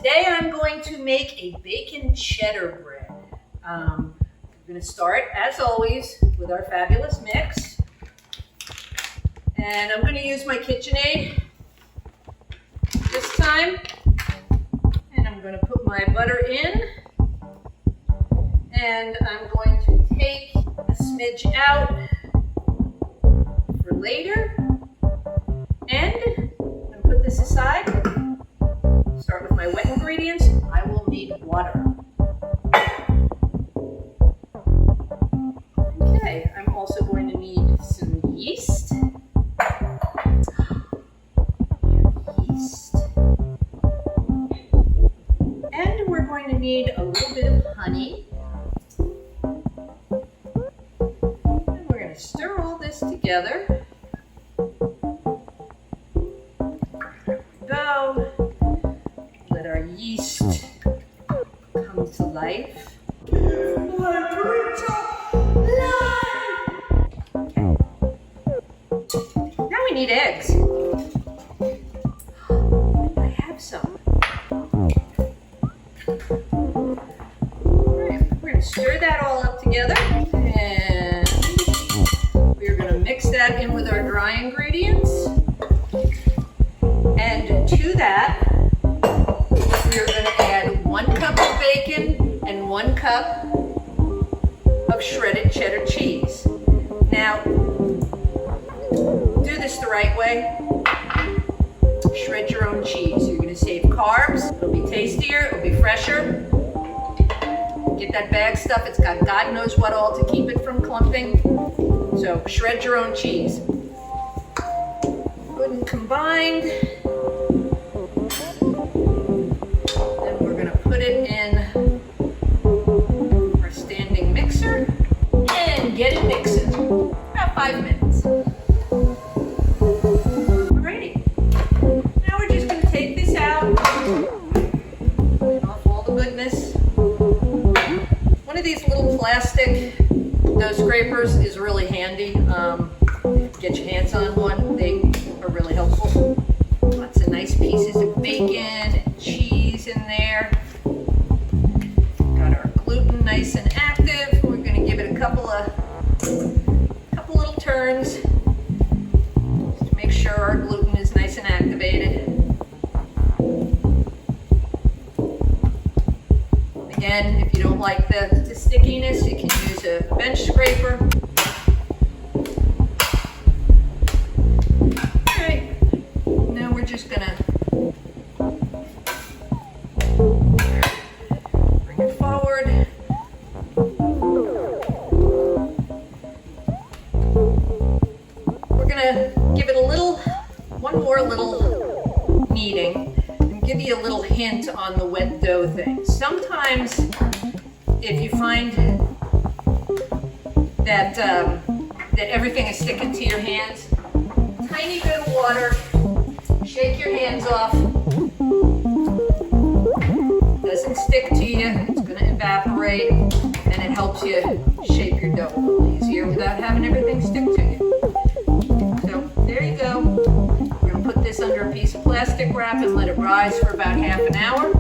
Today I'm going to make a bacon cheddar bread. We're going to start, as always, with our fabulous mix. And I'm going to use my KitchenAid this time. And I'm going to put my butter in. And I'm going to take a smidge out for later. And I'm going to put this aside. Start with my wet ingredients. I will need water. Okay, I'm also going to need some yeast. And we're going to need a little bit of honey. And we're going to stir all this together. Go. Let our yeast come to life. Now we need eggs. I have some. Alright, we're going to stir that all up together. And we're going to mix that in with our dry ingredients. And to that, we're going to add 1 cup of bacon and 1 cup of shredded cheddar cheese. Now, do this the right way. Shred your own cheese. You're going to save carbs. It'll be tastier. It'll be fresher. Get that bag stuff. It's got God knows what all to keep it from clumping. So shred your own cheese. Good and combined. Then we're going to put it in our standing mixer and get it mixing. About 5 minutes. Alrighty. Now we're just going to take this out. Clean off all the goodness. One of these little plastic dough scrapers is really handy. Get your hands on one. They are really helpful. Lots of nice pieces of bacon and cheese in there. Got our gluten nice and active. We're going to give it a couple little turns just to make sure our gluten is nice and activated. Again, if you don't like the stickiness, you can use a bench scraper. Alright, now we're just gonna bring it forward. We're gonna give it one more little kneading. Give you a little hint on the wet dough thing. Sometimes, if you find that everything is sticking to your hands, tiny bit of water, shake your hands off. Doesn't stick to you, it's going to evaporate, and it helps you shape your dough a little easier without having everything stick to you. So, there you go. Put this under a piece of plastic wrap and let it rise for about half an hour.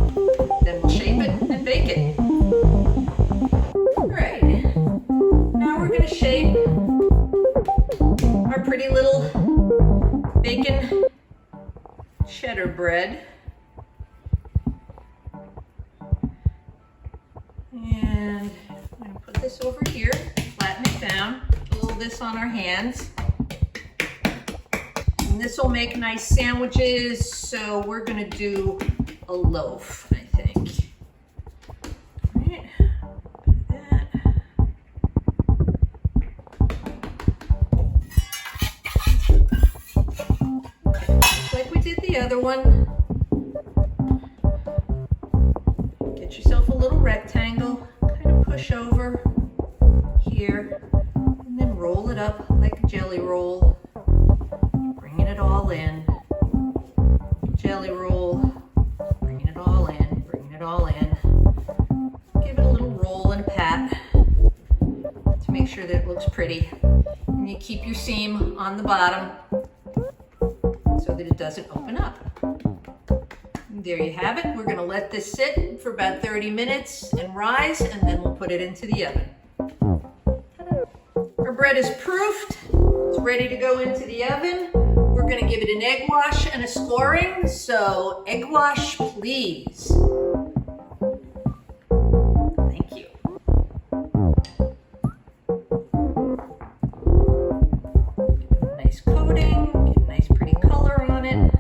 Then we'll shape it and bake it. Alright, now we're going to shape our pretty little bacon cheddar bread. And I'm going to put this over here, flatten it down, put a little of this on our hands. And this will make nice sandwiches, so we're going to do a loaf, I think. All right, put that. Just like we did the other one. Get yourself a little rectangle, kind of push over here, and then roll it up like a jelly roll. Bringing it all in, jelly roll, bringing it all in, bringing it all in. Give it a little roll and a pat to make sure that it looks pretty. And you keep your seam on the bottom so that it doesn't open up. there you have it. We're gonna let this sit for about 30 minutes and rise, and then we'll put it into the oven. Our bread is proofed. It's ready to go into the oven. We're gonna give it an egg wash and a scoring. So egg wash, please. Thank you. Nice coating, get a nice pretty color on it.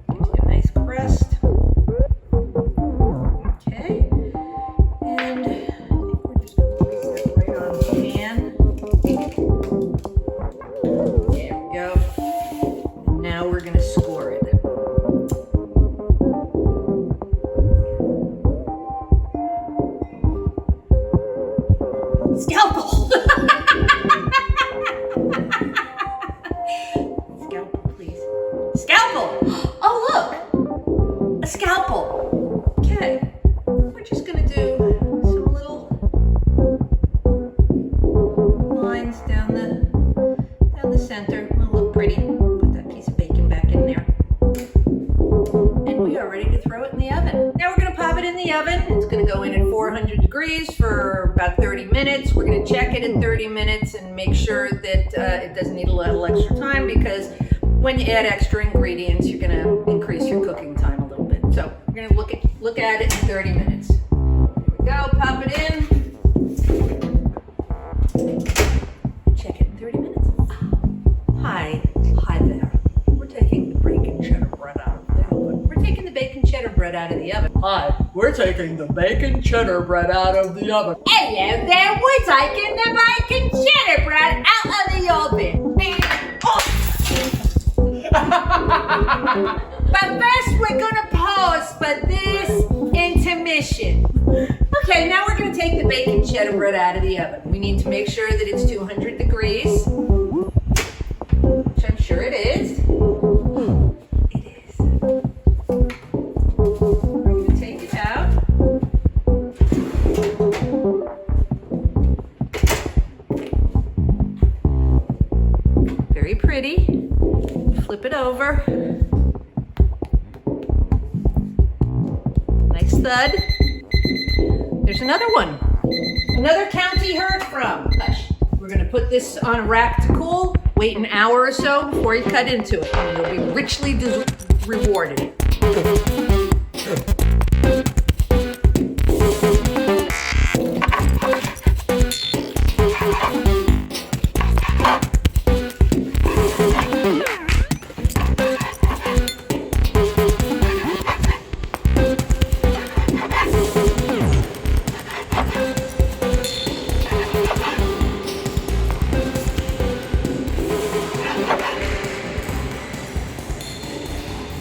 Gives you a nice crust. Okay. And I think we're just going to place that right on the pan. There we go. And now we're going to score it. Scalpel! Scalpel, please. Scalpel! Oh, look! A scalpel. Okay. We're just going to do some little lines down the center. It'll look pretty. Put that piece of bacon back in there. And we are ready to throw it in the oven. Now we're going to pop it in the oven. It's going to go in at 400 degrees for about 30 minutes. We're going to check it at 30 minutes and make sure that it doesn't need a little extra time, because when you add extra ingredients, you're going to increase your cooking time a little bit. So we're going to look at it in 30 minutes. Here we go. Pop it in. Check it in 30 minutes. Hi there. We're taking the bacon cheddar bread out of the oven. We're taking the bacon cheddar bread out of the oven. Hi, we're taking the bacon cheddar bread out of the oven. Hello there, we're taking the bacon cheddar bread out of the oven. But first we're gonna pause for this intermission. Okay, now we're going to take the bacon cheddar bread out of the oven. We need to make sure that it's 200 degrees, which I'm sure it is. It is. We're going to take it out. Very pretty. Flip it over. Nice thud. There's another one. Another county heard from. Hush. We're going to put this on a rack to cool. Wait an hour or so before you cut into it, and you'll be richly rewarded.